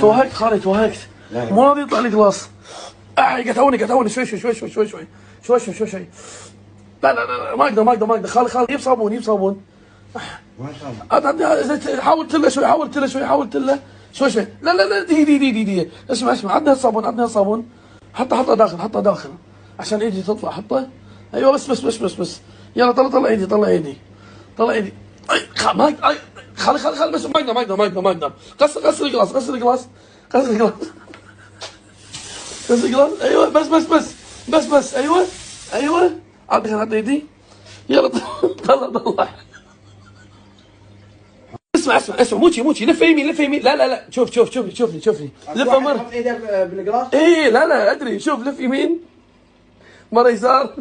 توهقت خالي توهقت. مو راضي يطلع لي جلاس. قطعوني شوي شوي. لا ما اقدر خالي جيب صابون. ما شاء الله. حاولت له شوي. لا دقيقة. اسمع عندنا الصابون. حطه داخل عشان ايدي تطلع. حطه. ايوه بس. يلا طلع ايدي. ما خلي بس ما اقدر. غسل الجلاس. ايوه بس ايوه عطي ايدي. يلا طلع. اسمع موتشي لف يمين. لا شوفني لف مرة ايده بالجلاس. ايه لا ادري. شوف لف يمين مرة يسار.